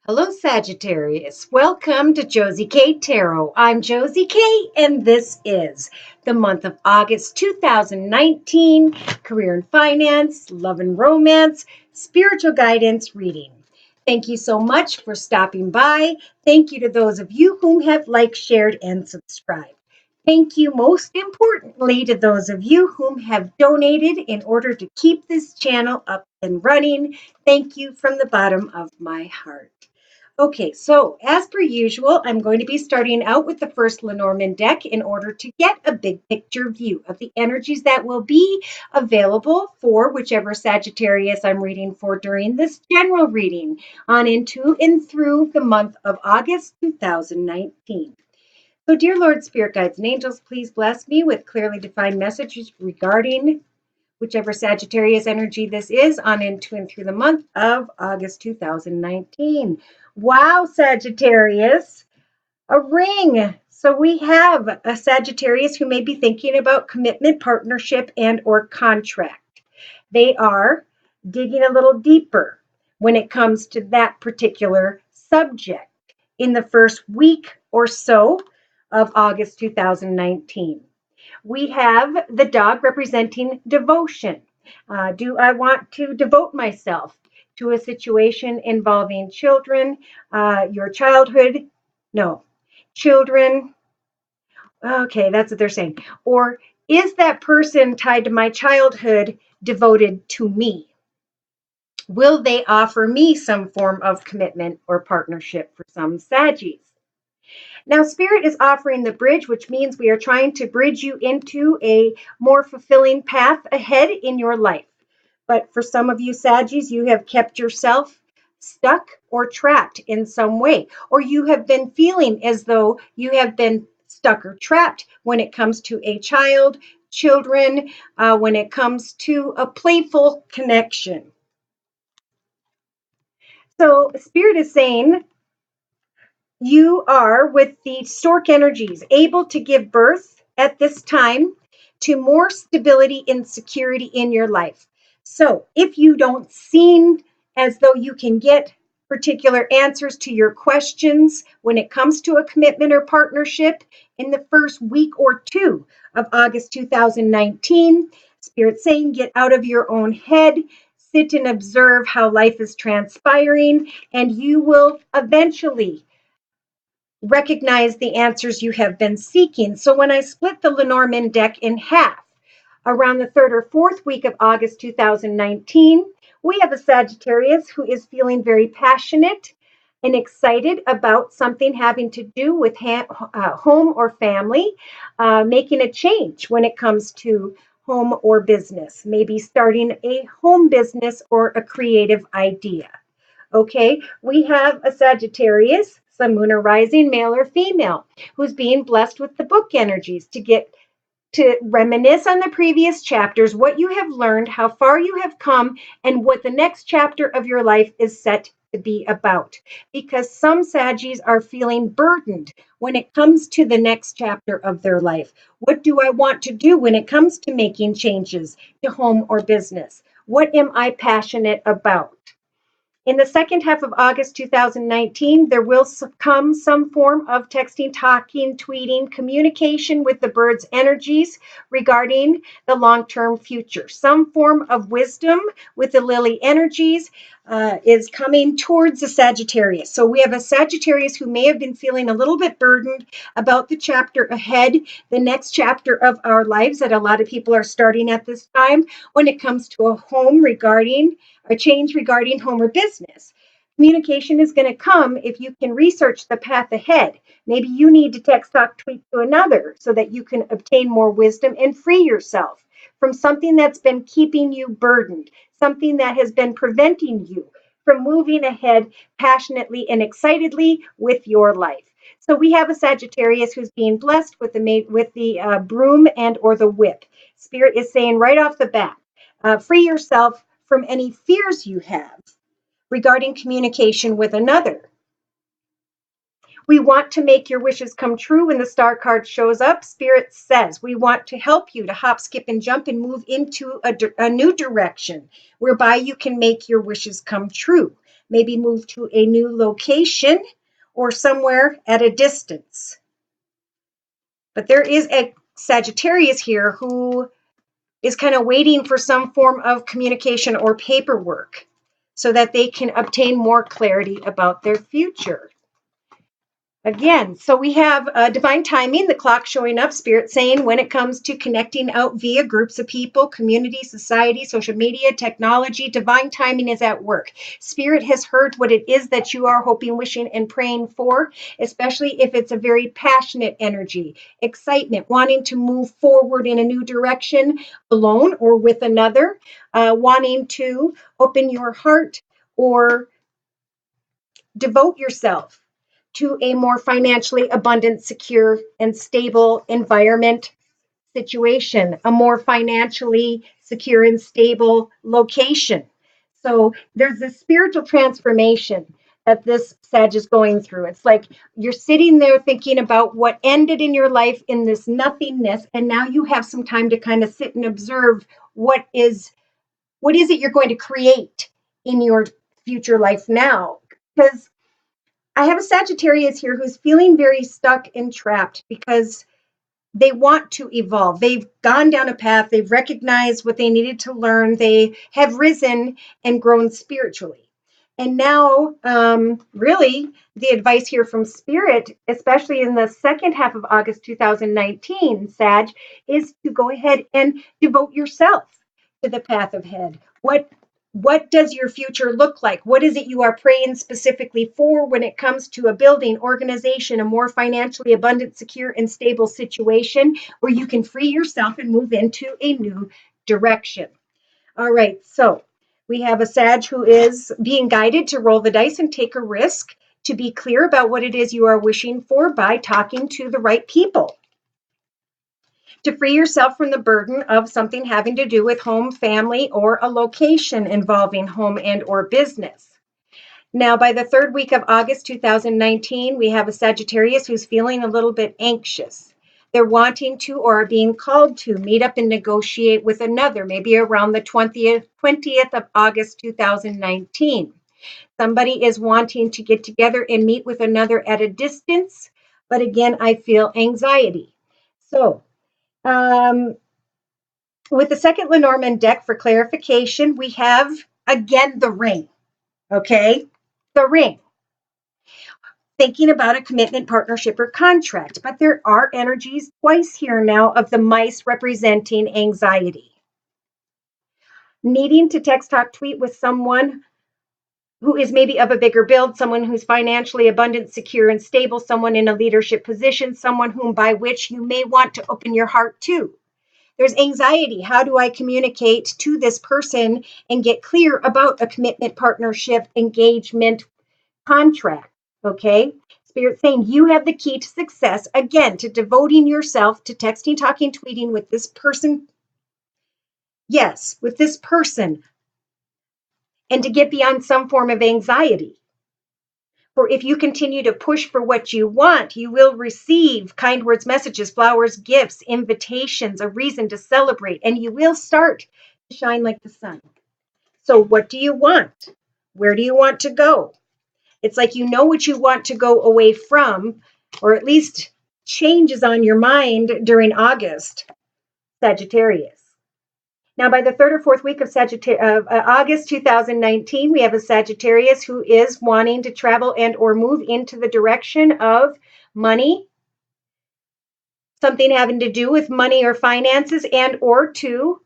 Hello, Sagittarius. Welcome to Josie K Tarot. I'm Josie K, and this is the month of August 2019 career and finance, love and romance, spiritual guidance reading. Thank you so much for stopping by. Thank you to those of you who have liked, shared, and subscribed. Thank you most importantly to those of you whom have donated in order to keep this channel up and running. Thank you from the bottom of my heart. Okay, so as per usual, I'm going to be starting out with the first Lenormand deck in order to get a big picture view of the energies that will be available for whichever Sagittarius I'm reading for during this general reading on into and through the month of August 2019. So, dear Lord, Spirit Guides, and Angels, please bless me with clearly defined messages regarding whichever Sagittarius energy this is on into and through the month of August 2019. Wow, Sagittarius, a ring. So we have a Sagittarius who may be thinking about commitment, partnership, and or contract. They are digging a little deeper when it comes to that particular subject in the first week or so of August 2019. We have the dog representing devotion. Do I want to devote myself to a situation involving children, your childhood? No. Children, okay, that's what they're saying. Or is that person tied to my childhood devoted to me? Will they offer me some form of commitment or partnership for some Saggies? Now, Spirit is offering the bridge, which means we are trying to bridge you into a more fulfilling path ahead in your life. But for some of you Saggies, you have kept yourself stuck or trapped in some way, or you have been feeling as though you have been stuck or trapped when it comes to a child, children, when it comes to a playful connection. So Spirit is saying, you are, with the stork energies, able to give birth at this time to more stability and security in your life. So if you don't seem as though you can get particular answers to your questions when it comes to a commitment or partnership in the first week or two of August 2019, Spirit's saying get out of your own head, sit and observe how life is transpiring, and you will eventually recognize the answers you have been seeking. So when I split the Lenormand deck in half, around the third or fourth week of August 2019, we have a Sagittarius who is feeling very passionate and excited about something having to do with home or family, making a change when it comes to home or business, maybe starting a home business or a creative idea. Okay, we have a Sagittarius, Sun, Moon, or Rising, male or female, who's being blessed with the book energies to get to reminisce on the previous chapters, what you have learned, how far you have come, and what the next chapter of your life is set to be about. Because some Saggies are feeling burdened when it comes to the next chapter of their life. What do I want to do when it comes to making changes to home or business? What am I passionate about? In the second half of August 2019, there will come some form of texting, talking, tweeting, communication with the bird's energies regarding the long-term future. Some form of wisdom with the lily energies is coming towards the Sagittarius. So we have a Sagittarius who may have been feeling a little bit burdened about the chapter ahead, the next chapter of our lives that a lot of people are starting at this time when it comes to a home regarding a change regarding home or business. Communication is going to come if you can research the path ahead. Maybe you need to text, talk, tweet to another so that you can obtain more wisdom and free yourself from something that's been keeping you burdened, something that has been preventing you from moving ahead passionately and excitedly with your life. So we have a Sagittarius who's being blessed with the broom and or the whip. Spirit is saying right off the bat, free yourself from any fears you have regarding communication with another. We want to make your wishes come true. When the star card shows up, Spirit says, we want to help you to hop, skip, and jump and move into a new direction whereby you can make your wishes come true. Maybe move to a new location or somewhere at a distance. But there is a Sagittarius here who is kind of waiting for some form of communication or paperwork so that they can obtain more clarity about their future. Again, so we have divine timing, the clock showing up, Spirit saying when it comes to connecting out via groups of people, community, society, social media, technology, divine timing is at work. Spirit has heard what it is that you are hoping, wishing, and praying for, especially if it's a very passionate energy, excitement, wanting to move forward in a new direction alone or with another, wanting to open your heart or devote yourself to a more financially abundant, secure, and stable environment, situation, a more financially secure and stable location. So there's this spiritual transformation that this Sag is going through. It's like you're sitting there thinking about what ended in your life in this nothingness, and now you have some time to kind of sit and observe what is it you're going to create in your future life now. Because I have a Sagittarius here who's feeling very stuck and trapped because they want to evolve. They've gone down a path. They've recognized what they needed to learn. They have risen and grown spiritually. And now, really, the advice here from Spirit, especially in the second half of August 2019, Sag, is to go ahead and devote yourself to the path ahead. What does your future look like? What is it you are praying specifically for when it comes to a building, organization, a more financially abundant, secure, and stable situation where you can free yourself and move into a new direction? All right, so we have a Sag who is being guided to roll the dice and take a risk, to be clear about what it is you are wishing for by talking to the right people, to free yourself from the burden of something having to do with home, family, or a location involving home and or business. Now, by the third week of August 2019, we have a Sagittarius who's feeling a little bit anxious. They're wanting to or are being called to meet up and negotiate with another, maybe around the 20th of August 2019. Somebody is wanting to get together and meet with another at a distance, but again, I feel anxiety. So, with the second Lenormand deck for clarification, we have again the ring. Okay, the ring. Thinking about a commitment, partnership, or contract, but there are energies twice here now of the mice representing anxiety. Needing to text, talk, tweet with someone who is maybe of a bigger build, someone who's financially abundant, secure, and stable, someone in a leadership position, someone whom by which you may want to open your heart to. There's anxiety. How do I communicate to this person and get clear about a commitment, partnership, engagement, contract? Okay. Spirit saying you have the key to success, again, to devoting yourself to texting, talking, tweeting with this person. Yes, with this person, and to get beyond some form of anxiety. For if you continue to push for what you want, you will receive kind words, messages, flowers, gifts, invitations, a reason to celebrate, and you will start to shine like the sun. So what do you want? Where do you want to go? It's like you know what you want to go away from, or at least changes on your mind during August, Sagittarius. Now, by the third or fourth week of August 2019, we have a Sagittarius who is wanting to travel and or move into the direction of money, something having to do with money or finances, and or to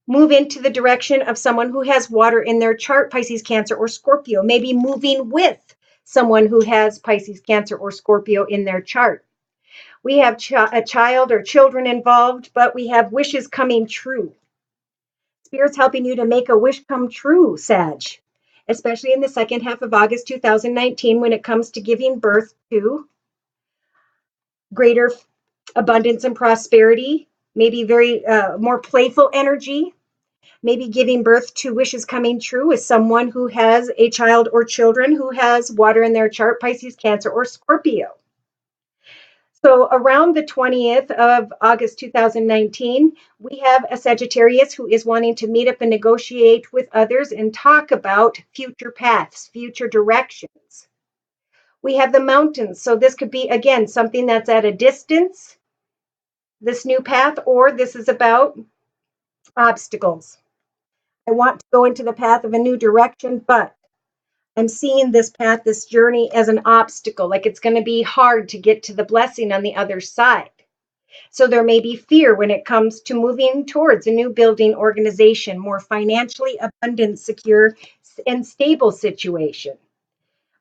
move into the direction of someone who has water in their chart, Pisces, Cancer, or Scorpio, maybe moving with someone who has Pisces, Cancer, or Scorpio in their chart. We have a child or children involved, but we have wishes coming true. Spirit's helping you to make a wish come true, Sag, especially in the second half of August 2019 when it comes to giving birth to greater abundance and prosperity, maybe very more playful energy, Maybe giving birth to wishes coming true with someone who has a child or children who has water in their chart, Pisces, Cancer, or Scorpio. So around the 20th of August 2019, we have a Sagittarius who is wanting to meet up and negotiate with others and talk about future paths, future directions. We have the mountains. So this could be, again, something that's at a distance, this new path, or this is about obstacles. I want to go into the path of a new direction, but I'm seeing this path, this journey as an obstacle, like it's going to be hard to get to the blessing on the other side. So there may be fear when it comes to moving towards a new building organization, more financially abundant, secure, and stable situation.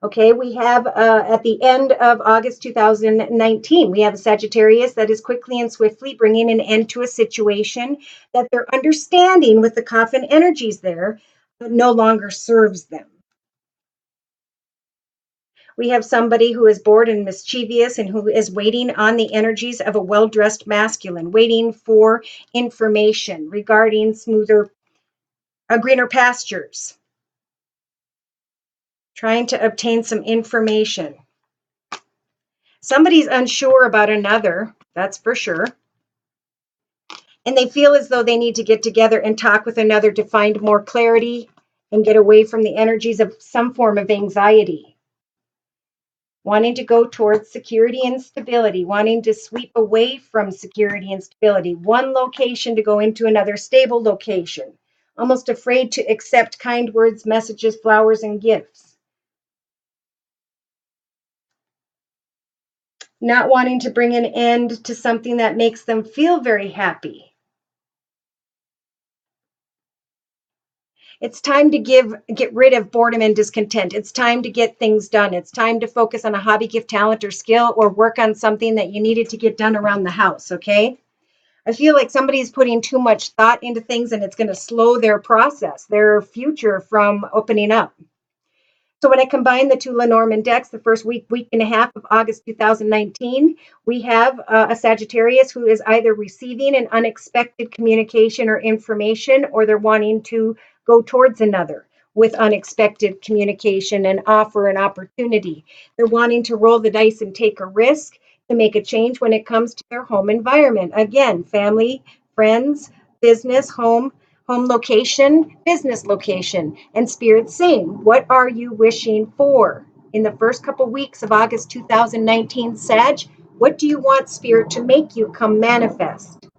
Okay, we have at the end of August 2019, we have a Sagittarius that is quickly and swiftly bringing an end to a situation that they're understanding with the coffin energies there, but no longer serves them. We have somebody who is bored and mischievous and who is waiting on the energies of a well-dressed masculine, waiting for information regarding greener pastures, trying to obtain some information. Somebody's unsure about another, that's for sure. And they feel as though they need to get together and talk with another to find more clarity and get away from the energies of some form of anxiety. Wanting to go towards security and stability, wanting to sweep away from security and stability, one location to go into another stable location, almost afraid to accept kind words, messages, flowers, and gifts. Not wanting to bring an end to something that makes them feel very happy. It's time to get rid of boredom and discontent. It's time to get things done. It's time to focus on a hobby, gift, talent, or skill, or work on something that you needed to get done around the house, okay? I feel like somebody's putting too much thought into things and it's going to slow their process, their future from opening up. So when I combine the two Lenormand decks, the first week and a half of August 2019, we have a Sagittarius who is either receiving an unexpected communication or information, or they're wanting to go towards another with unexpected communication and offer an opportunity. They're wanting to roll the dice and take a risk to make a change when it comes to their home environment. Again, family, friends, business, home location, business location, and spirit saying, what are you wishing for? In the first couple weeks of August 2019, Sag, what do you want spirit to make you come manifest?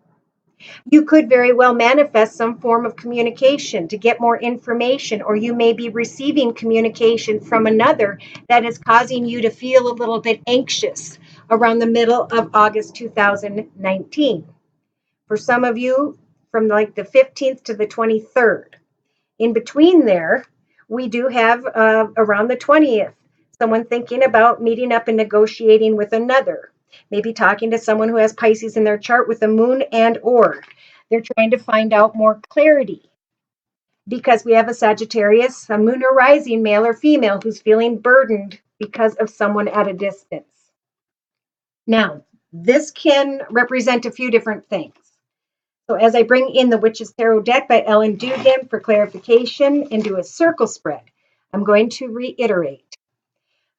You could very well manifest some form of communication to get more information, or you may be receiving communication from another that is causing you to feel a little bit anxious around the middle of August 2019. For some of you, from like the 15th to the 23rd. In between there, we do have around the 20th, someone thinking about meeting up and negotiating with another. Maybe talking to someone who has Pisces in their chart with the moon and or. They're trying to find out more clarity. Because we have a Sagittarius, a moon or rising, male or female, who's feeling burdened because of someone at a distance. Now, this can represent a few different things. So as I bring in the Witch's Tarot deck by Ellen Dugan for clarification and do a circle spread, I'm going to reiterate.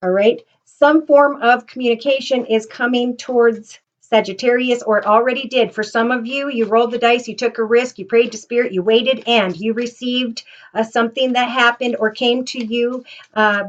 All right. Some form of communication is coming towards Sagittarius, or it already did. For some of you, you rolled the dice, you took a risk, you prayed to spirit, you waited, and you received something that happened or came to you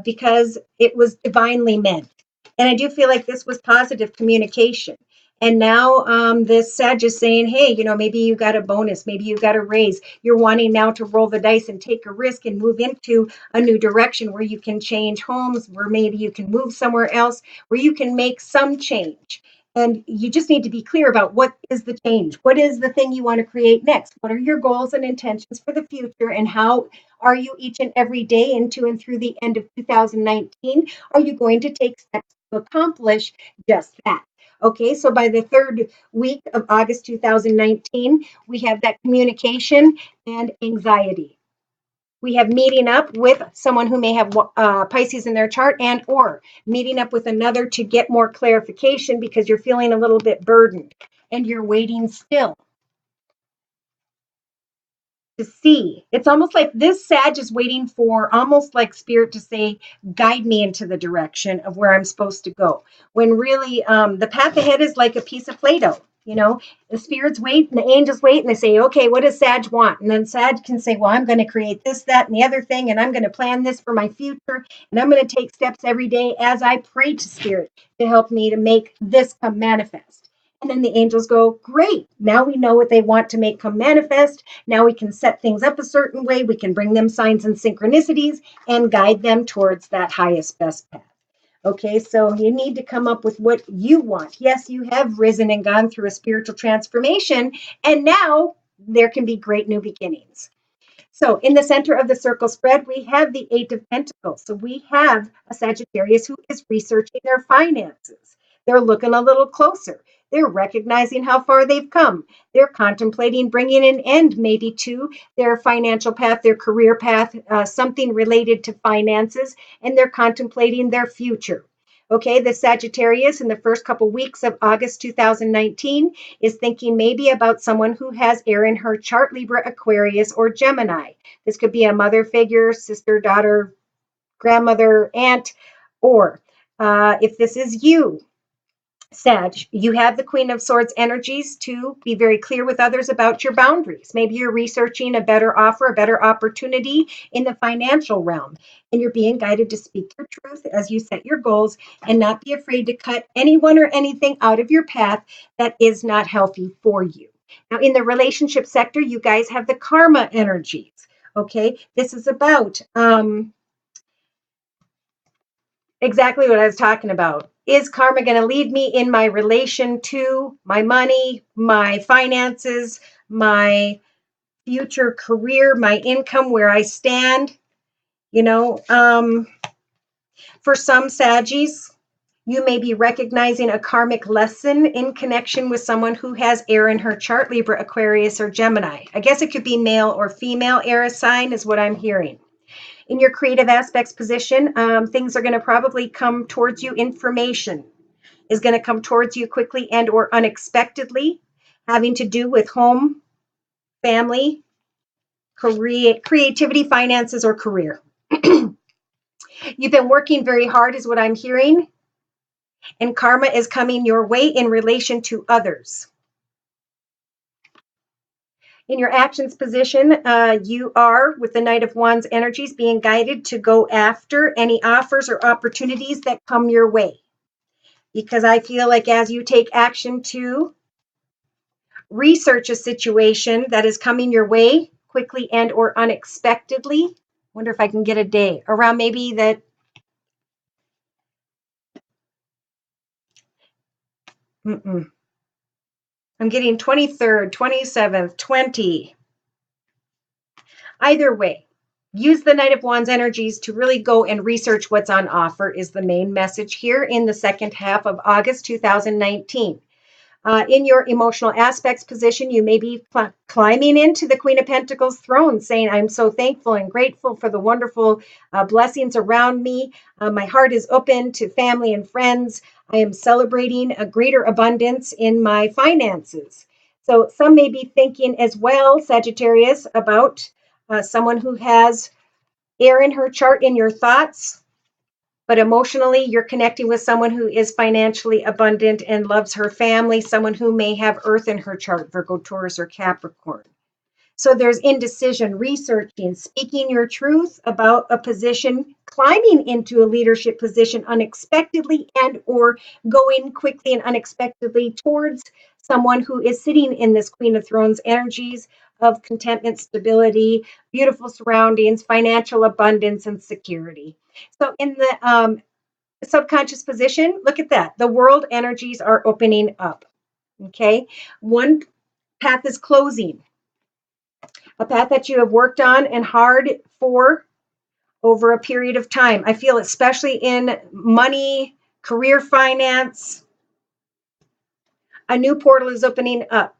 because it was divinely meant. And I do feel like this was positive communication. And now this Sag is saying, hey, maybe you got a bonus, maybe you got a raise. You're wanting now to roll the dice and take a risk and move into a new direction where you can change homes, where maybe you can move somewhere else, where you can make some change. And you just need to be clear about what is the change? What is the thing you want to create next? What are your goals and intentions for the future? And how are you each and every day into and through the end of 2019? Are you going to take steps to accomplish just that? Okay, so by the third week of August 2019, we have that communication and anxiety. We have meeting up with someone who may have Pisces in their chart, and or meeting up with another to get more clarification because you're feeling a little bit burdened and you're waiting still. to see. It's almost like this Sag is waiting for almost like spirit to say, guide me into the direction of where I'm supposed to go. When really the path ahead is like a piece of Play-Doh. You know, the spirits wait and the angels wait and they say, okay, what does Sag want? And then Sag can say, well, I'm going to create this, that, and the other thing, and I'm going to plan this for my future. And I'm going to take steps every day as I pray to spirit to help me to make this come manifest. And then the angels go, great. Now we know what they want to make come manifest. Now we can set things up a certain way. We can bring them signs and synchronicities and guide them towards that highest, best path. Okay, so you need to come up with what you want. Yes, you have risen and gone through a spiritual transformation, and now there can be great new beginnings. So in the center of the circle spread, we have the Eight of Pentacles. So we have a Sagittarius who is researching their finances. They're looking a little closer. They're recognizing how far they've come. They're contemplating bringing an end maybe to their financial path, their career path, something related to finances, and they're contemplating their future. Okay, the Sagittarius in the first couple weeks of August 2019 is thinking maybe about someone who has air in her chart, Libra, Aquarius, or Gemini. This could be a mother figure, sister, daughter, grandmother, aunt, or if this is you, Sag, you have the Queen of Swords energies to be very clear with others about your boundaries. Maybe you're researching a better offer, a better opportunity in the financial realm, and you're being guided to speak your truth as you set your goals and not be afraid to cut anyone or anything out of your path that is not healthy for you. Now, in the relationship sector, you guys have the karma energies. Okay, this is about exactly what I was talking about. Is karma going to lead me in my relation to my money, my finances, my future career, my income, where I stand? You know, for some Saggies, you may be recognizing a karmic lesson in connection with someone who has air in her chart, Libra, Aquarius, or Gemini. I guess it could be male or female air sign is what I'm hearing. In your creative aspects position, things are going to probably come towards you. Information is going to come towards you quickly and or unexpectedly, having to do with home, family, creativity, finances, or career. You've been working very hard is what I'm hearing, and karma is coming your way in relation to others. In your actions position, you are, with the Knight of Wands energies, being guided to go after any offers or opportunities that come your way. Because I feel like as you take action to research a situation that is coming your way quickly and or unexpectedly, wonder if I can get a day around maybe that I'm getting 23rd, 27th, 20. Either way, use the Knight of Wands energies to really go and research what's on offer is the main message here in the second half of August 2019. In your emotional aspects position, you may be climbing into the Queen of Pentacles throne, saying, I'm so thankful and grateful for the wonderful blessings around me. My heart is open to family and friends. I am celebrating a greater abundance in my finances. So some may be thinking as well, Sagittarius, about someone who has air in her chart in your thoughts, but emotionally you're connecting with someone who is financially abundant and loves her family, someone who may have earth in her chart, Virgo, Taurus, or Capricorn. So there's indecision, researching, speaking your truth about a position, climbing into a leadership position unexpectedly and or going quickly and unexpectedly towards someone who is sitting in this Queen of Thrones energies of contentment, stability, beautiful surroundings, financial abundance, and security. So in the subconscious position, look at that. The world energies are opening up. Okay. One path is closing, a path that you have worked on and hard for over a period of time. I feel especially in money, career finance, a new portal is opening up.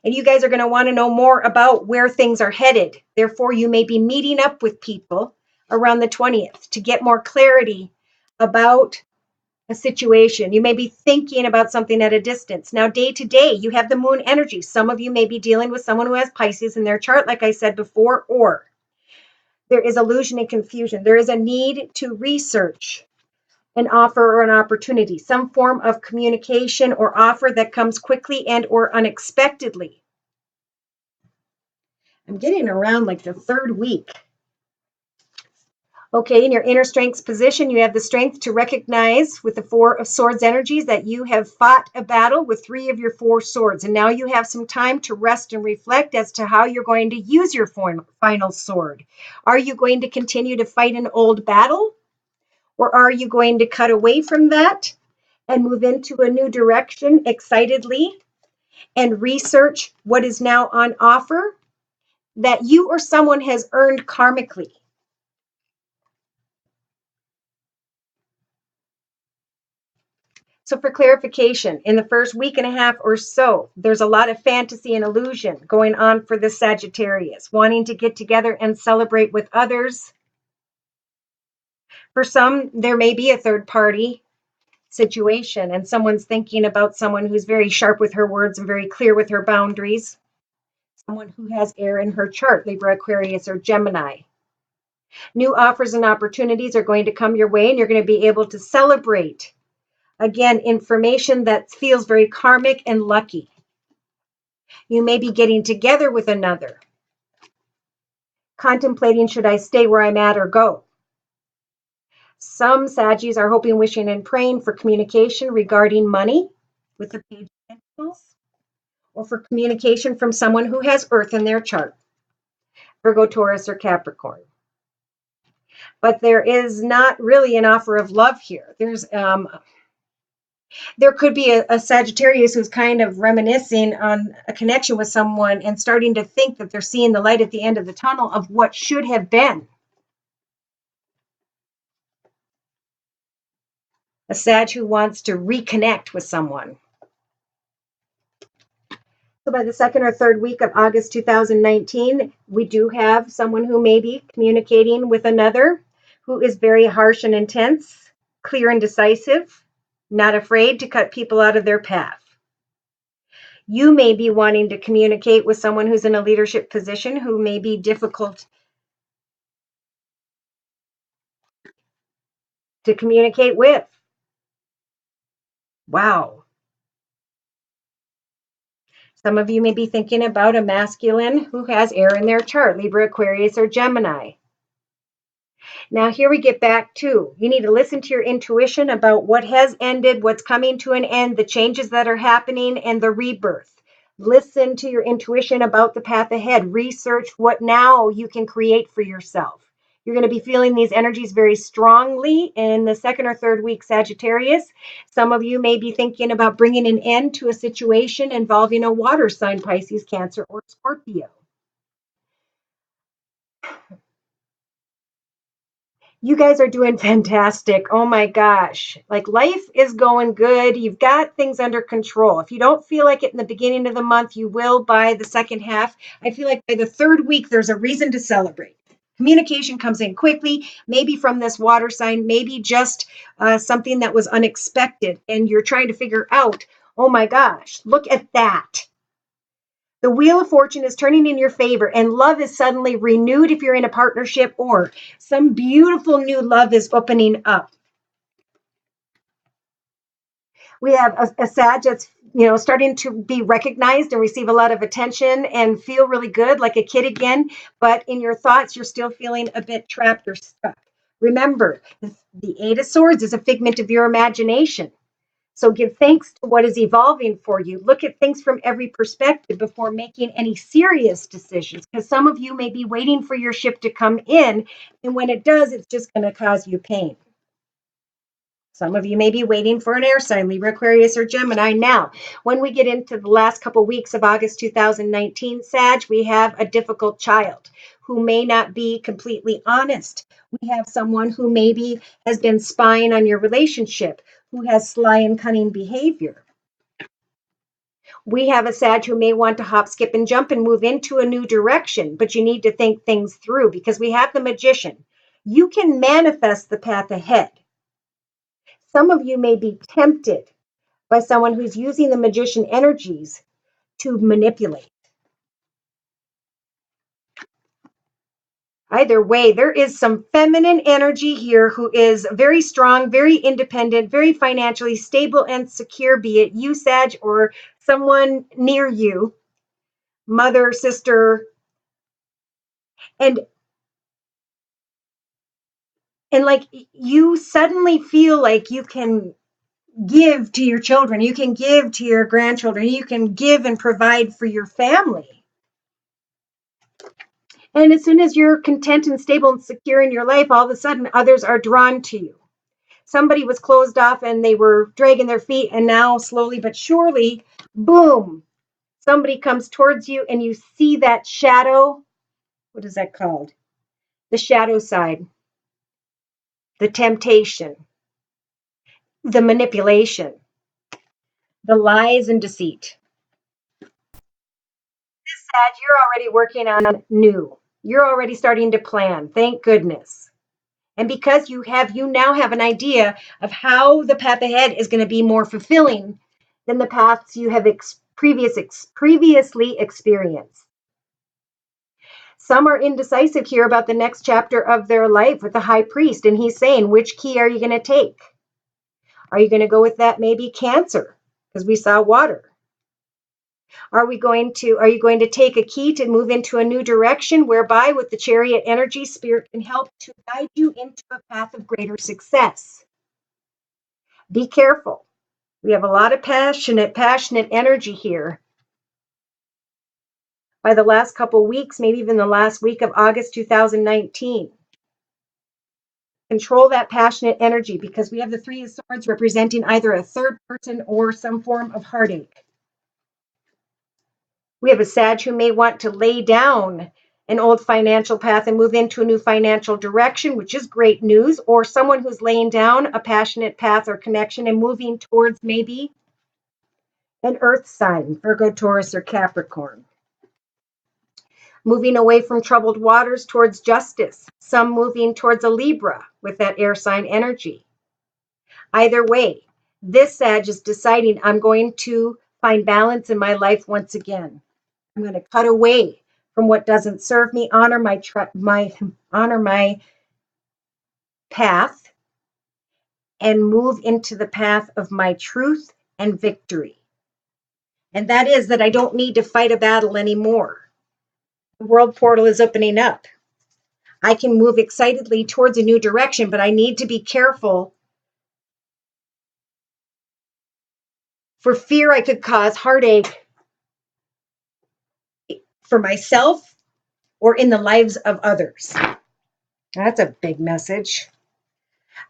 And you guys are going to want to know more about where things are headed. Therefore, you may be meeting up with people around the 20th to get more clarity about a situation. You may be thinking about something at a distance. Now, day to day, you have the moon energy. Some of you may be dealing with someone who has Pisces in their chart, like I said before, or there is illusion and confusion. There is a need to research an offer or an opportunity, some form of communication or offer that comes quickly and or unexpectedly. I'm getting around like the third week. Okay, in your inner strengths position, you have the strength to recognize with the Four of Swords energies that you have fought a battle with 3 of your 4 swords. And now you have some time to rest and reflect as to how you're going to use your final sword. Are you going to continue to fight an old battle? Or are you going to cut away from that and move into a new direction excitedly and research what is now on offer that you or someone has earned karmically? So for clarification, in the first week and a half or so, there's a lot of fantasy and illusion going on for the Sagittarius, wanting to get together and celebrate with others. For some, there may be a third party situation and someone's thinking about someone who's very sharp with her words and very clear with her boundaries. Someone who has air in her chart, Libra, Aquarius, or Gemini. New offers and opportunities are going to come your way and you're going to be able to celebrate. Again, information that feels very karmic and lucky. You may be getting together with another, contemplating should I stay where I'm at or go. Some Saggies are hoping, wishing, and praying for communication regarding money with the Page of Pentacles, or for communication from someone who has Earth in their chart, Virgo, Taurus, or Capricorn. But there is not really an offer of love here. There could be a Sagittarius who's kind of reminiscing on a connection with someone and starting to think that they're seeing the light at the end of the tunnel of what should have been. A Sag who wants to reconnect with someone. So by the second or third week of August 2019, we do have someone who may be communicating with another who is very harsh and intense, clear and decisive, not afraid to cut people out of their path. You may be wanting to communicate with someone who's in a leadership position who may be difficult to communicate with. Wow. Some of you may be thinking about a masculine who has air in their chart, Libra, Aquarius, or Gemini. Now here we get back to, you need to listen to your intuition about what has ended, what's coming to an end, the changes that are happening, and the rebirth. Listen to your intuition about the path ahead. Research what now you can create for yourself. You're going to be feeling these energies very strongly in the second or third week, Sagittarius. Some of you may be thinking about bringing an end to a situation involving a water sign, Pisces, Cancer, or Scorpio. You guys are doing fantastic. Oh my gosh. Like life is going good. You've got things under control. If you don't feel like it in the beginning of the month, you will by the second half. I feel like by the third week, there's a reason to celebrate. Communication comes in quickly, maybe from this water sign, maybe just something that was unexpected. And you're trying to figure out, oh my gosh, look at that. The wheel of fortune is turning in your favor and love is suddenly renewed if you're in a partnership, or some beautiful new love is opening up. We have a Sag that's, starting to be recognized and receive a lot of attention and feel really good, like a kid again. But in your thoughts, you're still feeling a bit trapped or stuck. Remember, the Eight of Swords is a figment of your imagination. So give thanks to what is evolving for you. Look at things from every perspective before making any serious decisions, because some of you may be waiting for your ship to come in, and when it does, it's just going to cause you pain. Some of you may be waiting for an air sign, Libra, Aquarius, or Gemini. Now, when we get into the last couple weeks of August 2019, Sag, we have a difficult child who may not be completely honest. We have someone who maybe has been spying on your relationship, who has sly and cunning behavior. We have a Sag who may want to hop, skip, and jump and move into a new direction, but you need to think things through because we have the Magician. You can manifest the path ahead. Some of you may be tempted by someone who's using the magician energies to manipulate. Either way, there is some feminine energy here who is very strong, very independent, very financially stable and secure, be it you, Sag, or someone near you, mother, sister, and like you suddenly feel like you can give to your children, you can give to your grandchildren, you can give and provide for your family. And as soon as you're content and stable and secure in your life, all of a sudden others are drawn to you. Somebody was closed off and they were dragging their feet, and now slowly but surely, boom, somebody comes towards you and you see that shadow. What is that called? The shadow side, the temptation, the manipulation, the lies and deceit. Sad, you're already working on new. You're already starting to plan. Thank goodness. And because you now have an idea of how the path ahead is going to be more fulfilling than the paths you have previously experienced. Some are indecisive here about the next chapter of their life with the high priest, and he's saying, which key are you going to take? Are you going to go with that maybe Cancer? Because we saw water. Are you going to take a key to move into a new direction, whereby with the Chariot energy, Spirit can help to guide you into a path of greater success? Be careful. We have a lot of passionate energy here. By the last couple weeks, maybe even the last week of August 2019. Control that passionate energy, because we have the Three of Swords representing either a third person or some form of heartache. We have a Sag who may want to lay down an old financial path and move into a new financial direction, which is great news, or someone who's laying down a passionate path or connection and moving towards maybe an earth sign, Virgo, Taurus, or Capricorn. Moving away from troubled waters towards justice, some moving towards a Libra with that air sign energy. Either way, this Sag is deciding, I'm going to find balance in my life once again. I'm going to cut away from what doesn't serve me, honor my path, and move into the path of my truth and victory. And that is that I don't need to fight a battle anymore. The world portal is opening up. I can move excitedly towards a new direction, but I need to be careful for fear I could cause heartache for myself or in the lives of others. That's a big message.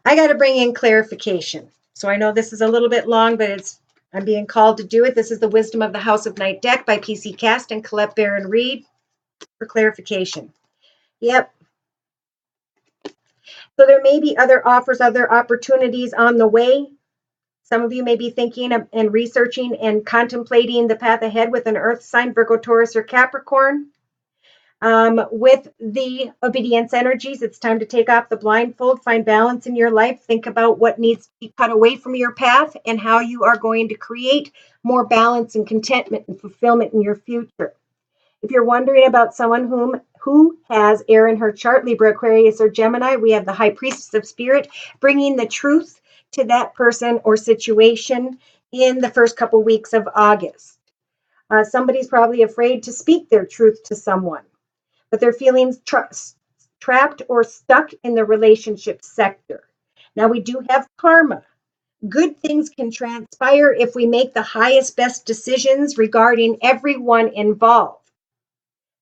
I got to bring in clarification. So I know this is a little bit long, but I'm being called to do it. This is the Wisdom of the House of Night deck by PC Cast and Colette Baron Reed for clarification. Yep. So there may be other offers, other opportunities on the way. Some of you may be thinking of, and researching and contemplating the path ahead with an earth sign, Virgo, Taurus, or Capricorn. With the obedience energies, it's time to take off the blindfold, find balance in your life, think about what needs to be cut away from your path and how you are going to create more balance and contentment and fulfillment in your future. If you're wondering about someone who has air in her chart, Libra, Aquarius, or Gemini, we have the High Priestess of Spirit bringing the truth to that person or situation in the first couple weeks of August. Somebody's probably afraid to speak their truth to someone, but they're feeling trapped or stuck in the relationship sector. Now, we do have karma. Good things can transpire if we make the highest, best decisions regarding everyone involved.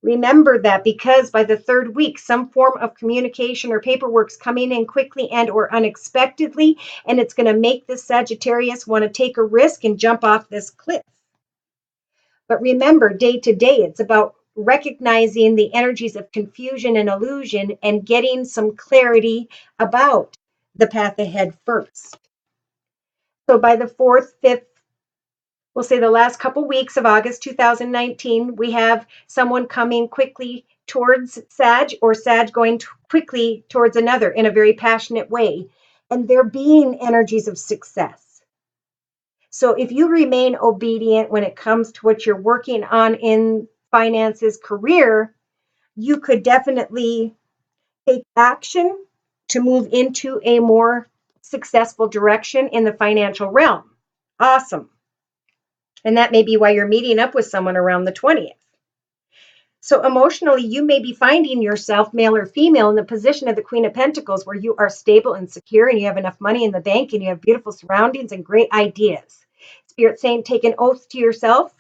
Remember that, because by the third week, some form of communication or paperwork's coming in quickly and or unexpectedly, and it's going to make this Sagittarius want to take a risk and jump off this cliff. But remember, day to day, it's about recognizing the energies of confusion and illusion and getting some clarity about the path ahead first. So by the 4th, 5th, we'll say the last couple weeks of August 2019, we have someone coming quickly towards Sag, or Sag going quickly towards another in a very passionate way. and they're being energies of success. So if you remain obedient when it comes to what you're working on in finances, career, you could definitely take action to move into a more successful direction in the financial realm. Awesome. And that may be why you're meeting up with someone around the 20th. So emotionally, you may be finding yourself, male or female, in the position of the Queen of Pentacles, where you are stable and secure and you have enough money in the bank and you have beautiful surroundings and great ideas. Spirit saying, take an oath to yourself.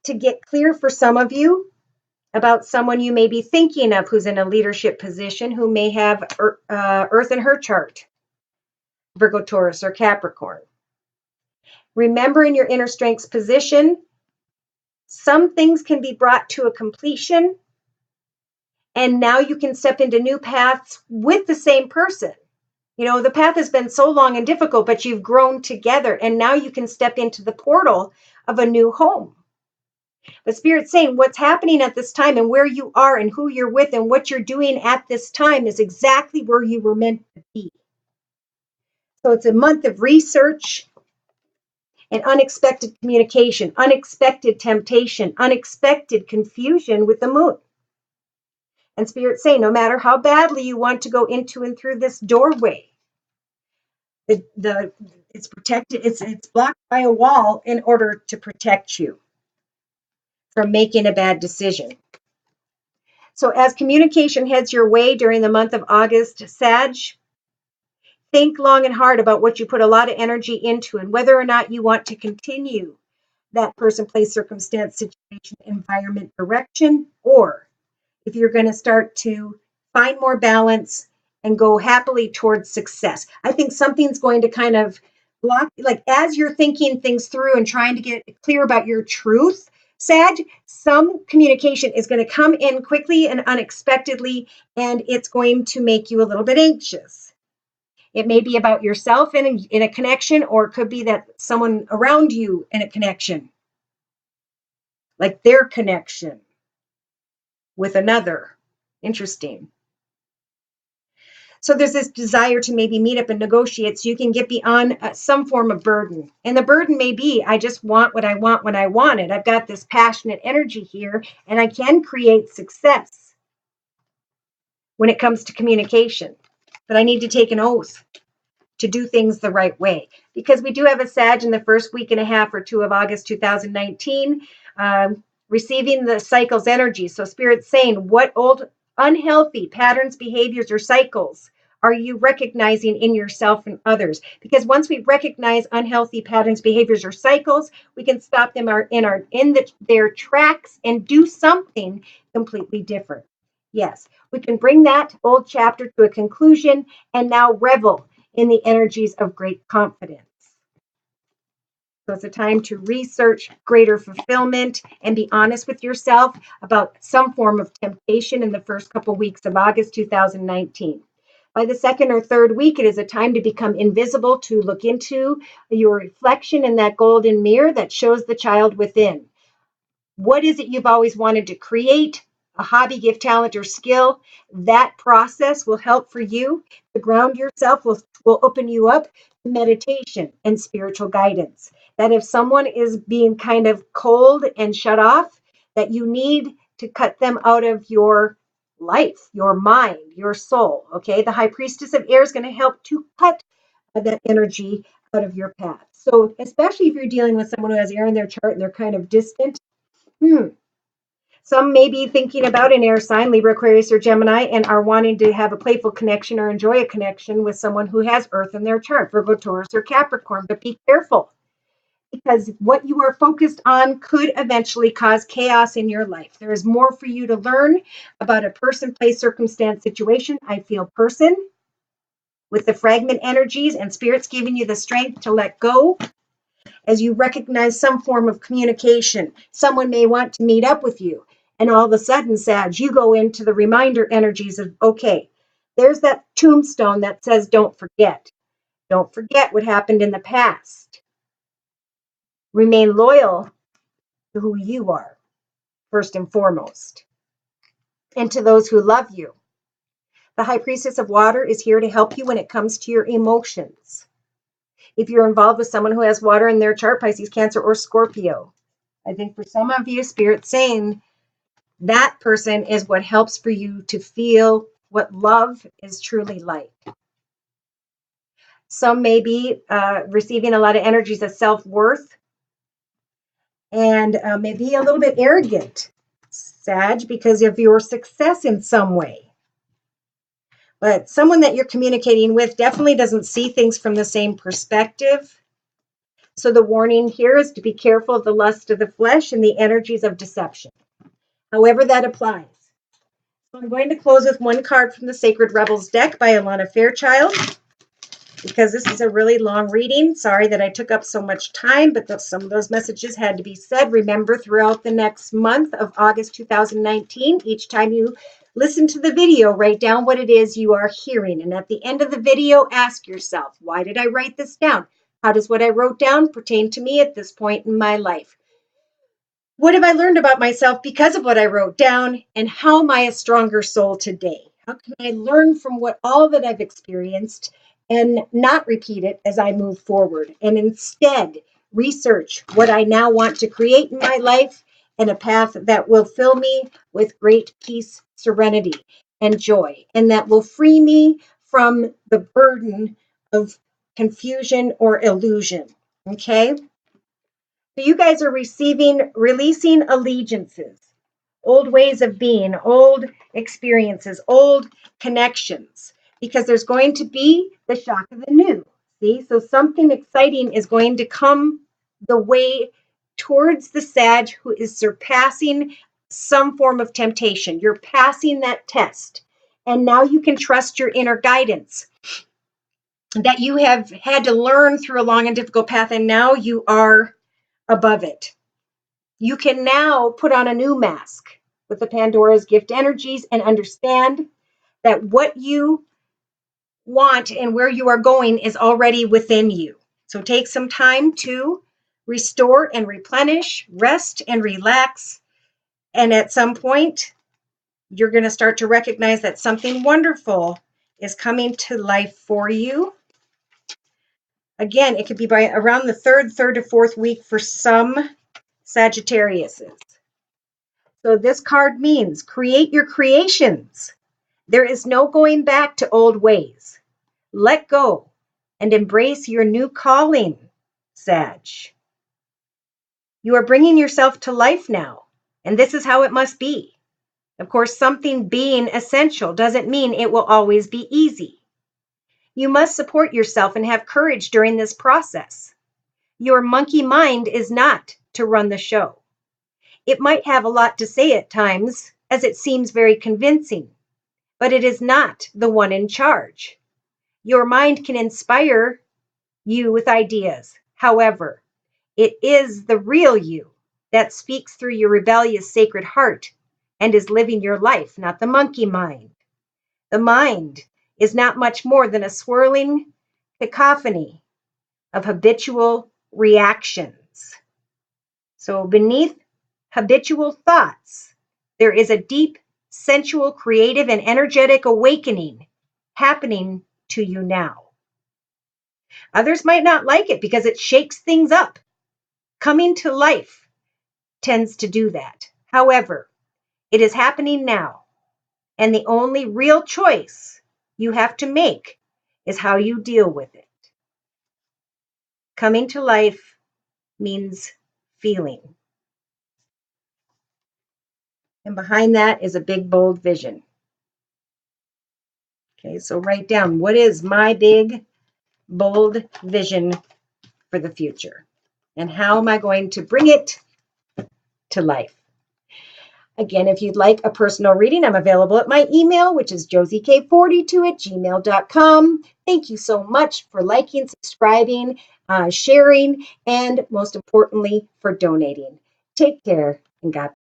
To get clear for some of you about someone you may be thinking of who's in a leadership position, who may have Earth in her chart, Virgo, Taurus, or Capricorn. Remember, in your inner strengths position, some things can be brought to a completion, and now you can step into new paths with the same person. You know, the path has been so long and difficult, but you've grown together, and now you can step into the portal of a new home. But Spirit's saying what's happening at this time and where you are and who you're with and what you're doing at this time is exactly where you were meant to be. So it's a month of research and unexpected communication, unexpected temptation, unexpected confusion with the moon. And Spirit's saying no matter how badly you want to go into and through this doorway, it's protected, it's blocked by a wall in order to protect you from making a bad decision. So as communication heads your way during the month of August, Sag, think long and hard about what you put a lot of energy into and whether or not you want to continue that person, place, circumstance, situation, environment, direction, or if you're going to start to find more balance and go happily towards success. I think something's going to kind of block, like as you're thinking things through and trying to get clear about your truth, Sag, some communication is going to come in quickly and unexpectedly, and it's going to make you a little bit anxious. It may be about yourself in a connection, or it could be that someone around you in a connection, like their connection with another. Interesting. So there's this desire to maybe meet up and negotiate so you can get beyond some form of burden. And the burden may be, I just want what I want when I want it. I've got this passionate energy here, and I can create success when it comes to communication. But I need to take an oath to do things the right way. Because we do have a Sag in the first week and a half or two of August 2019, receiving the cycle's energy. So Spirit's saying, what old unhealthy patterns, behaviors, or cycles are you recognizing in yourself and others? Because once we recognize unhealthy patterns, behaviors, or cycles, we can stop them in their tracks and do something completely different. Yes, we can bring that old chapter to a conclusion and now revel in the energies of great confidence. So it's a time to research greater fulfillment and be honest with yourself about some form of temptation in the first couple weeks of August 2019. By the second or third week, it is a time to become invisible, to look into your reflection in that golden mirror that shows the child within. What is it you've always wanted to create? A hobby, gift, talent, or skill? That process will help for you to ground yourself, will open you up to meditation and spiritual guidance. That if someone is being kind of cold and shut off, that you need to cut them out of your life, your mind, your soul. Okay, the High Priestess of Air is going to help to cut that energy out of your path. So especially if you're dealing with someone who has air in their chart and they're kind of distant, some may be thinking about an air sign, Libra, Aquarius, or Gemini, and are wanting to have a playful connection or enjoy a connection with someone who has Earth in their chart, Virgo, Taurus, or Capricorn. But be careful, because what you are focused on could eventually cause chaos in your life. There is more for you to learn about a person, place, circumstance, situation. I feel person with the fragment energies, and Spirit's giving you the strength to let go as you recognize some form of communication. Someone may want to meet up with you, and all of a sudden, Sag, you go into the reminder energies of, okay, there's that tombstone that says, don't forget. Don't forget what happened in the past. Remain loyal to who you are, first and foremost. and to those who love you. The High Priestess of Water is here to help you when it comes to your emotions. If you're involved with someone who has water in their chart, Pisces, Cancer, or Scorpio, I think for some of you, Spirit's saying that person is what helps for you to feel what love is truly like. Some may be receiving a lot of energies of self-worth and maybe a little bit arrogant, Sag, because of your success in some way. But someone that you're communicating with definitely doesn't see things from the same perspective. So the warning here is to be careful of the lust of the flesh and the energies of deception, however that applies. So I'm going to close with one card from the Sacred Rebels deck by Alana Fairchild, because this is a really long reading. Sorry that I took up so much time, but some of those messages had to be said. Remember, throughout the next month of August 2019, each time you listen to the video, write down what it is you are hearing. And at the end of the video, ask yourself, why did I write this down? How does what I wrote down pertain to me at this point in my life? What have I learned about myself because of what I wrote down? And how am I a stronger soul today? How can I learn from all that I've experienced and not repeat it as I move forward, and instead research what I now want to create in my life and a path that will fill me with great peace, serenity, and joy, and that will free me from the burden of confusion or illusion. Okay? So you guys are releasing allegiances, old ways of being, old experiences, old connections, because there's going to be the shock of the new. See, so something exciting is going to come the way towards the Sag who is surpassing some form of temptation. You're passing that test. And now you can trust your inner guidance that you have had to learn through a long and difficult path, and now you are above it. You can now put on a new mask with the Pandora's gift energies and understand that what you want and where you are going is already within you. So take some time to restore and replenish, rest and relax. And at some point, you're going to start to recognize that something wonderful is coming to life for you. Again, it could be by around the third to fourth week for some Sagittariuses. So this card means create your creations. There is no going back to old ways. Let go and embrace your new calling, Sag. You are bringing yourself to life now, and this is how it must be. Of course, something being essential doesn't mean it will always be easy. You must support yourself and have courage during this process. Your monkey mind is not to run the show. It might have a lot to say at times, as it seems very convincing, but it is not the one in charge. Your mind can inspire you with ideas. However, it is the real you that speaks through your rebellious sacred heart and is living your life, not the monkey mind. The mind is not much more than a swirling cacophony of habitual reactions. So beneath habitual thoughts, there is a deep, sensual, creative, and energetic awakening happening to you now. Others might not like it because it shakes things up. Coming to life tends to do that. However, it is happening now, and the only real choice you have to make is how you deal with it. Coming to life means feeling. And behind that is a big, bold vision. Okay, so write down, what is my big, bold vision for the future? And how am I going to bring it to life? Again, if you'd like a personal reading, I'm available at my email, which is josiek42@gmail.com. Thank you so much for liking, subscribing, sharing, and most importantly, for donating. Take care and God bless.